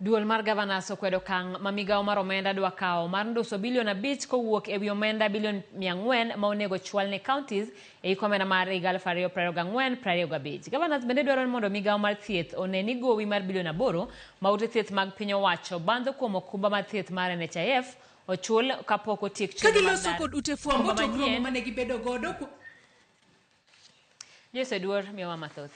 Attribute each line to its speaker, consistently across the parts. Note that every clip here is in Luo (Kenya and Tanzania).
Speaker 1: Duol mar gavanas okwedo okang ma migawo mar omenda dwa kawo mar nduso bilion 5 kowuok ewi omenda bilion 400 ma onego chwal ne kaontis e hik omenda mar 2024-25. Gavanas bende dwaro mondo migawo mar thieth one ni gowi mar bilion 8 ma ute thieth mag piny owacho bandho kuom okumba mar thieth mar NHIF ochul kapok otiek chenro mar
Speaker 2: kagiloso kod ute fwambo to romo mane gibedo godo
Speaker 1: Jose Duol miyowa mathoth.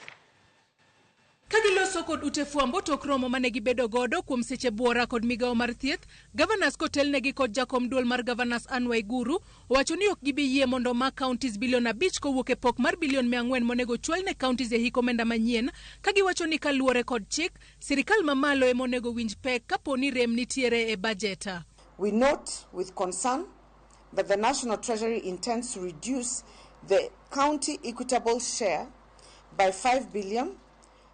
Speaker 2: Kagiloso kod ute fwambo tok romo mane gibedo godo kuom seche buora kod migawo mar thieth, Gavanas kotelnegi kod jakom duol mar Gavanas Guru owacho ni ok gibi yie mondo ma kaontis bilion 5 kowuok e pok mar bilion 400 monego chwal ne kaontis e hik omenda manyien, kagiwacho ni kaluwore kod chik, sirikal mamalo e monego winj pek kapo ni rem nitiere e bajeta.
Speaker 3: We note with concern that the National Treasury intends to reduce the county equitable share by 5 billion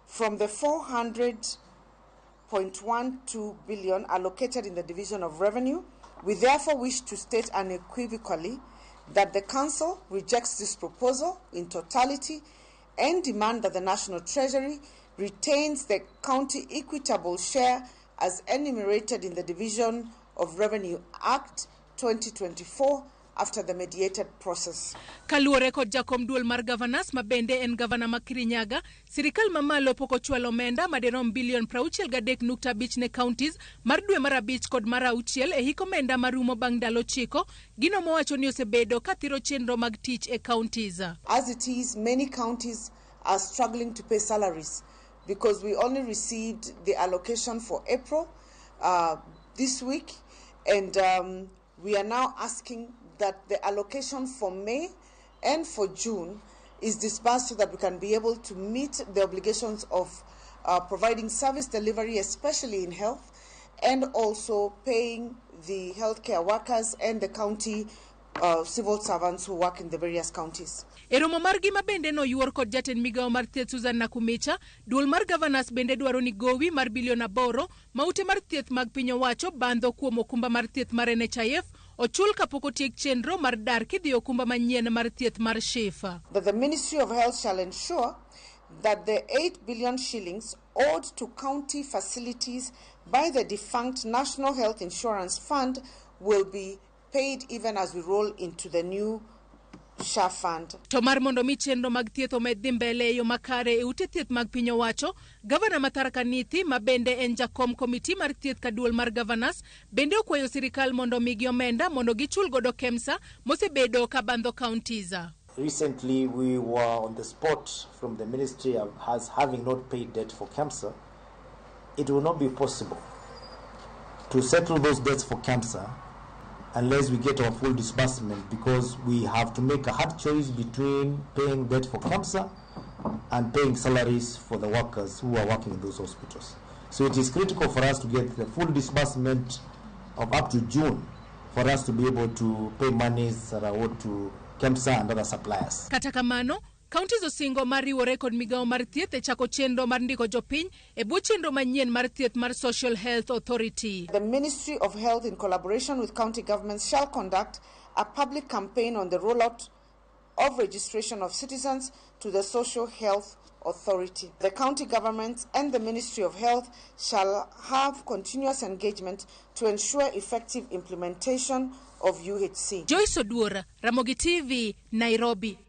Speaker 3: from the 400.12 billion allocated in the Division of Revenue. We therefore wish to state unequivocally that the Council rejects this proposal in totality and demand that the National Treasury retains the county equitable share as enumerated in the Division of Revenue Act 2024 after the mediated process.
Speaker 2: Kaluwore kod jakom duol mar Gavanas ma bende en gavana ma Kirinyaga, sirikal mamalo poko chwalo omenda madirom bilion 63.5 ne counties mar dwe mar 5 kod mar 6 e hik omenda marumo bang' ndalo 9, gino mowacho ni osebedo kathiro chenro mag tich e counties.
Speaker 3: As it is, many counties are struggling to pay salaries because we only received the allocation for April this week, and we are now asking that the allocation for May and for June is disbursed so that we can be able to meet the obligations of providing service delivery, especially in health, and also paying the healthcare workers and the county civil servants who work in the various counties.
Speaker 2: Eromo margi ma bende no yuor kod jaten migawo mar thieth Susan Nakumicha, duol mar Gavanas bende dwaro ni gowi mar bilion 8 ma ute mar thieth mag piny owacho bandho kuom okumba mar thieth mar NHIF ochul kapok otiek chenro mar dar kidhi okumba manyien mar thieth mar Shifa.
Speaker 3: That the Ministry of Health shall ensure that the 8 billion shillings owed to county facilities by the defunct National Health Insurance Fund will be paid even as we roll into the new SHA fund.
Speaker 2: To mar mondo mi chenro mag thieth omed dhi mbele yo makare e ute thieth mag piny owacho, Gavana Mataraka Nithi ma bende en jakom komiti mar thieth ka duol mar Gavanas bende okwayo sirikal mondo migi omenda mondo gichul godo KEMSA mosebedo ka bandho counties.
Speaker 4: Recently we were on the spot from the ministry as having not paid debt for KEMSA. It will not be possible to settle those debts for KEMSA unless we get our full disbursement, because we have to make a hard choice between paying debt for KEMSA and paying salaries for the workers who are working in those hospitals. So it is critical for us to get the full disbursement of up to June for us to be able to pay monies that are owed to KEMSA and other suppliers.
Speaker 2: Kata kamano, counties osingo mariwore kod migawo mar thieth e chako chenro mar ndiko jopiny e bwo chenro manyien mar thieth mar Social Health Authority.
Speaker 3: The Ministry of Health, in collaboration with county governments, shall conduct a public campaign on the rollout of registration of citizens to the Social Health Authority. The county governments and the Ministry of Health shall have continuous engagement to ensure effective implementation of UHC.
Speaker 2: Joyce Oduor, Ramogi TV, Nairobi.